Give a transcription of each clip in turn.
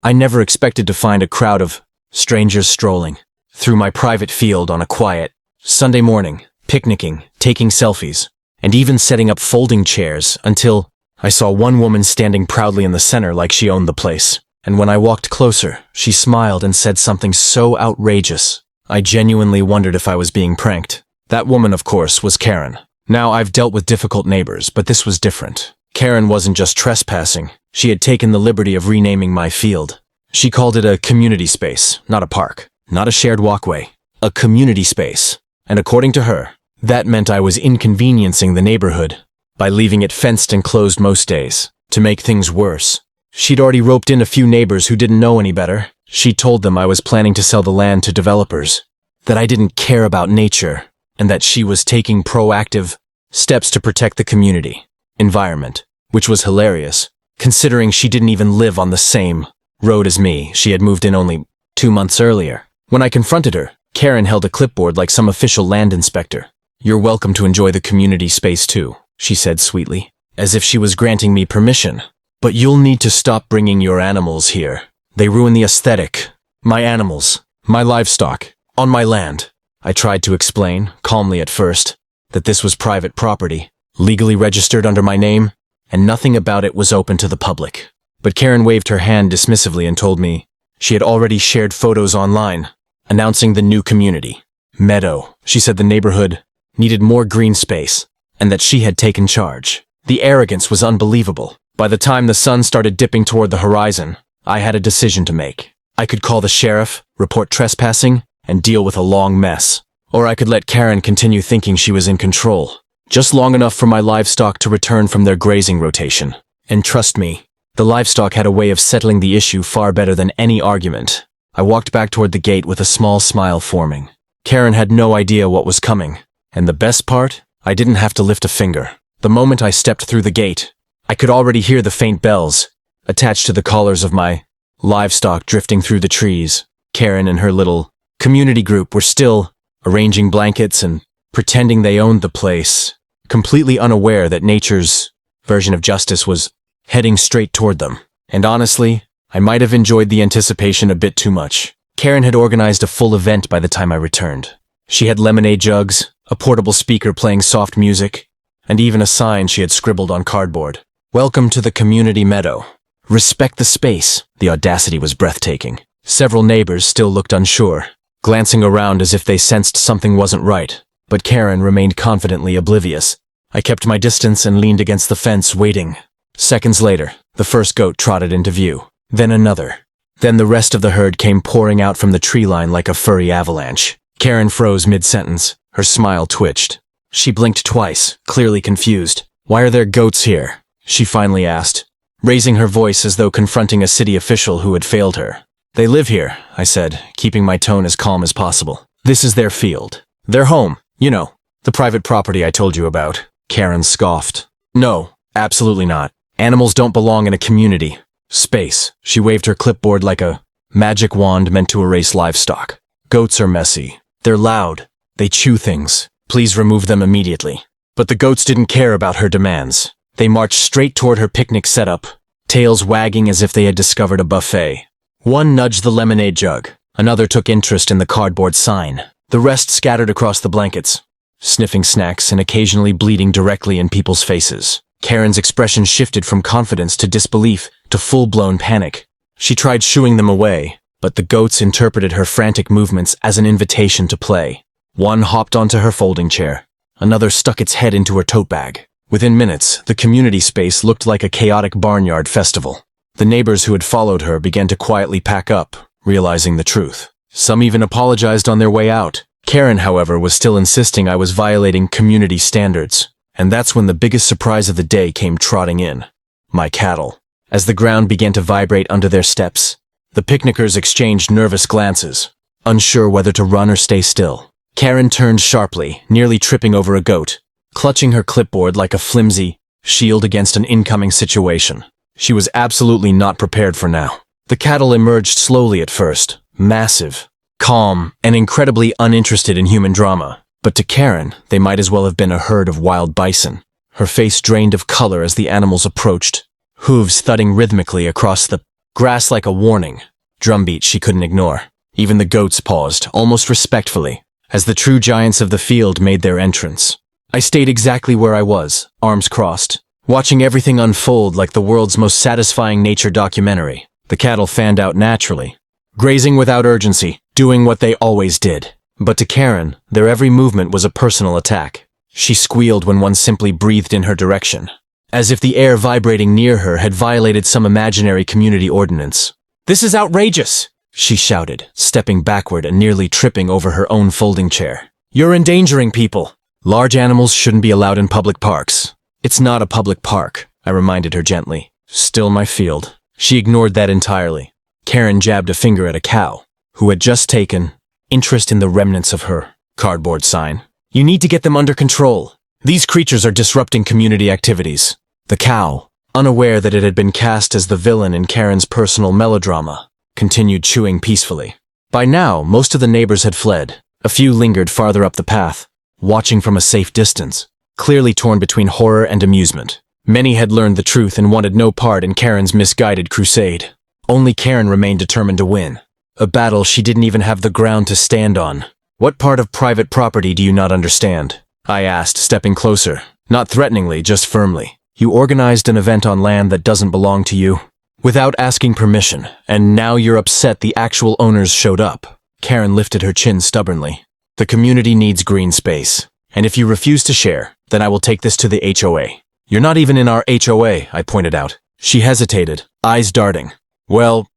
I never expected to find a crowd of strangers strolling through my private field on a quiet Sunday morning, picnicking, taking selfies, and even setting up folding chairs until I saw one woman standing proudly in the center like she owned the place. And when I walked closer, she smiled and said something so outrageous, I genuinely wondered if I was being pranked. That woman, of course, was Karen. Now, I've dealt with difficult neighbors, but this was different. Karen wasn't just trespassing. She had taken the liberty of renaming my field. She called it a community space, not a park, not a shared walkway, a community space. And according to her, that meant I was inconveniencing the neighborhood by leaving it fenced and closed most days. To make things worse, she'd already roped in a few neighbors who didn't know any better. She told them I was planning to sell the land to developers, that I didn't care about nature, and that she was taking proactive steps to protect the community environment, which was hilarious, considering she didn't even live on the same road as me. She had moved in only 2 months earlier. When I confronted her, Karen held a clipboard like some official land inspector. "You're welcome to enjoy the community space too," she said sweetly, as if she was granting me permission. "But you'll need to stop bringing your animals here. They ruin the aesthetic. My animals, my livestock, on my land." I tried to explain, calmly at first, that this was private property, legally registered under my name, and nothing about it was open to the public. But Karen waved her hand dismissively and told me she had already shared photos online, announcing the new community meadow. She said the neighborhood needed more green space, and that she had taken charge. The arrogance was unbelievable. By the time the sun started dipping toward the horizon, I had a decision to make. I could call the sheriff, report trespassing, and deal with a long mess. Or I could let Karen continue thinking she was in control, just long enough for my livestock to return from their grazing rotation. And trust me, the livestock had a way of settling the issue far better than any argument. I walked back toward the gate with a small smile forming. Karen had no idea what was coming. And the best part? I didn't have to lift a finger. The moment I stepped through the gate, I could already hear the faint bells attached to the collars of my livestock drifting through the trees. Karen and her little community group were still arranging blankets and pretending they owned the place, completely unaware that nature's version of justice was heading straight toward them. And honestly, I might have enjoyed the anticipation a bit too much. Karen had organized a full event by the time I returned. She had lemonade jugs, a portable speaker playing soft music, and even a sign she had scribbled on cardboard. "Welcome to the community meadow. Respect the space." The audacity was breathtaking. Several neighbors still looked unsure, glancing around as if they sensed something wasn't right. But Karen remained confidently oblivious. I kept my distance and leaned against the fence, waiting. Seconds later, the first goat trotted into view. Then another. Then the rest of the herd came pouring out from the tree line like a furry avalanche. Karen froze mid-sentence. Her smile twitched. She blinked twice, clearly confused. "Why are there goats here?" she finally asked, raising her voice as though confronting a city official who had failed her. "They live here," I said, keeping my tone as calm as possible. "This is their field. Their home. You know, the private property I told you about." Karen scoffed. "No, absolutely not. Animals don't belong in a community space." She waved her clipboard like a magic wand meant to erase livestock. "Goats are messy. They're loud. They chew things. Please remove them immediately." But the goats didn't care about her demands. They marched straight toward her picnic setup, tails wagging as if they had discovered a buffet. One nudged the lemonade jug. Another took interest in the cardboard sign. The rest scattered across the blankets, sniffing snacks and occasionally bleeding directly in people's faces. Karen's expression shifted from confidence to disbelief to full-blown panic. She tried shooing them away, but the goats interpreted her frantic movements as an invitation to play. One hopped onto her folding chair. Another stuck its head into her tote bag. Within minutes, the community space looked like a chaotic barnyard festival. The neighbors who had followed her began to quietly pack up, realizing the truth. Some even apologized on their way out. Karen, however, was still insisting I was violating community standards. And that's when the biggest surprise of the day came trotting in. My cattle. As the ground began to vibrate under their steps, the picnickers exchanged nervous glances, unsure whether to run or stay still. Karen turned sharply, nearly tripping over a goat, clutching her clipboard like a flimsy shield against an incoming situation. She was absolutely not prepared for now. The cattle emerged slowly at first, massive, calm, and incredibly uninterested in human drama. But to Karen, they might as well have been a herd of wild bison. Her face drained of color as the animals approached, hooves thudding rhythmically across the grass like a warning, drumbeat she couldn't ignore. Even the goats paused, almost respectfully, as the true giants of the field made their entrance. I stayed exactly where I was, arms crossed, watching everything unfold like the world's most satisfying nature documentary. The cattle fanned out naturally, grazing without urgency, doing what they always did. But to Karen, their every movement was a personal attack. She squealed when one simply breathed in her direction, as if the air vibrating near her had violated some imaginary community ordinance. "This is outrageous!" she shouted, stepping backward and nearly tripping over her own folding chair. "You're endangering people. Large animals shouldn't be allowed in public parks." "It's not a public park," I reminded her gently. "Still my field." She ignored that entirely. Karen jabbed a finger at a cow, who had just taken interest in the remnants of her cardboard sign. "You need to get them under control. These creatures are disrupting community activities." The cow, unaware that it had been cast as the villain in Karen's personal melodrama, continued chewing peacefully. By now, most of the neighbors had fled. A few lingered farther up the path, watching from a safe distance, clearly torn between horror and amusement. Many had learned the truth and wanted no part in Karen's misguided crusade. Only Karen remained determined to win. A battle she didn't even have the ground to stand on. "What part of private property do you not understand?" I asked, stepping closer, not threateningly, just firmly. "You organized an event on land that doesn't belong to you, without asking permission, and now you're upset the actual owners showed up." Karen lifted her chin stubbornly. "The community needs green space, and if you refuse to share, then I will take this to the HOA. "You're not even in our HOA, I pointed out. She hesitated, eyes darting. Well,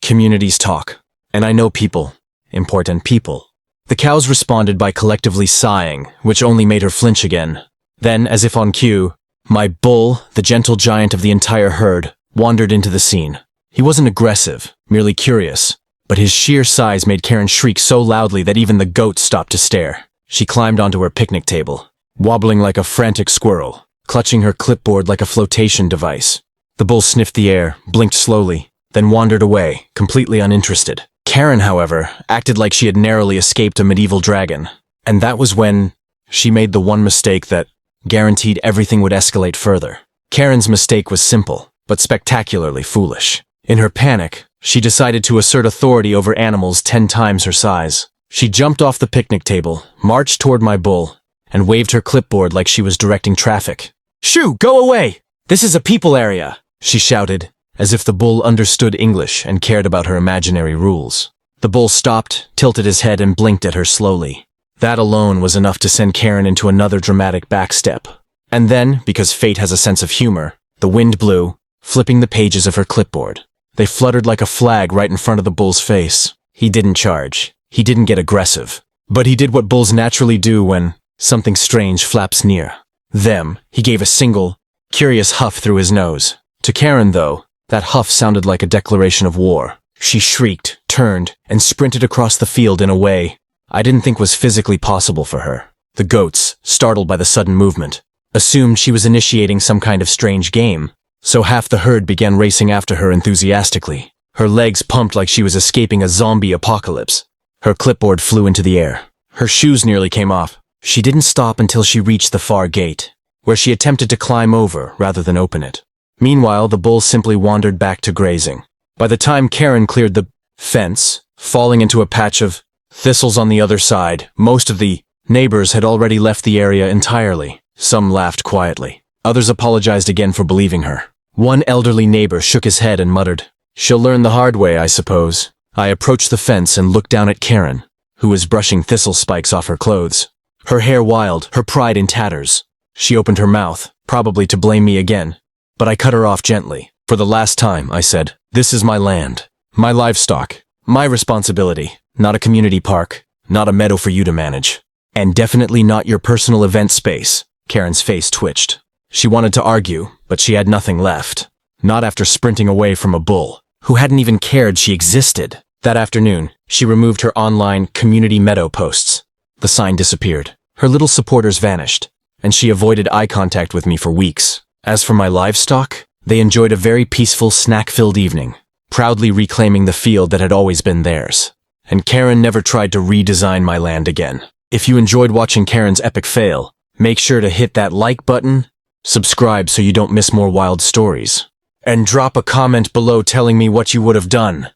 communities talk. And I know people. Important people." The cows responded by collectively sighing, which only made her flinch again. Then, as if on cue, my bull, the gentle giant of the entire herd, wandered into the scene. He wasn't aggressive, merely curious, but his sheer size made Karen shriek so loudly that even the goats stopped to stare. She climbed onto her picnic table, wobbling like a frantic squirrel, clutching her clipboard like a flotation device. The bull sniffed the air, blinked slowly, then wandered away, completely uninterested. Karen, however, acted like she had narrowly escaped a medieval dragon. And that was when she made the one mistake that guaranteed everything would escalate further. Karen's mistake was simple, but spectacularly foolish. In her panic, she decided to assert authority over animals 10 times her size. She jumped off the picnic table, marched toward my bull, and waved her clipboard like she was directing traffic. "Shoo, go away! This is a people area," she shouted, as if the bull understood English and cared about her imaginary rules. The bull stopped, tilted his head, and blinked at her slowly. That alone was enough to send Karen into another dramatic backstep. And then, because fate has a sense of humor, the wind blew, flipping the pages of her clipboard. They fluttered like a flag right in front of the bull's face. He didn't charge. He didn't get aggressive. But he did what bulls naturally do when something strange flaps near them. He gave a single, curious huff through his nose. To Karen, though, that huff sounded like a declaration of war. She shrieked, turned, and sprinted across the field in a way I didn't think was physically possible for her. The goats, startled by the sudden movement, assumed she was initiating some kind of strange game, so half the herd began racing after her enthusiastically. Her legs pumped like she was escaping a zombie apocalypse. Her clipboard flew into the air. Her shoes nearly came off. She didn't stop until she reached the far gate, where she attempted to climb over rather than open it. Meanwhile, the bull simply wandered back to grazing. By the time Karen cleared the fence, falling into a patch of thistles on the other side, most of the neighbors had already left the area entirely. Some laughed quietly. Others apologized again for believing her. One elderly neighbor shook his head and muttered, "She'll learn the hard way, I suppose." I approached the fence and looked down at Karen, who was brushing thistle spikes off her clothes. Her hair wild, her pride in tatters. She opened her mouth, probably to blame me again, but I cut her off gently. "For the last time," I said, "this is my land, my livestock, my responsibility, not a community park, not a meadow for you to manage, and definitely not your personal event space." Karen's face twitched. She wanted to argue, but she had nothing left. Not after sprinting away from a bull, who hadn't even cared she existed. That afternoon, she removed her online community meadow posts. The sign disappeared. Her little supporters vanished, and she avoided eye contact with me for weeks. As for my livestock, they enjoyed a very peaceful, snack-filled evening, proudly reclaiming the field that had always been theirs. And Karen never tried to redesign my land again. If you enjoyed watching Karen's epic fail, make sure to hit that like button, subscribe so you don't miss more wild stories, And drop a comment below telling me what you would have done.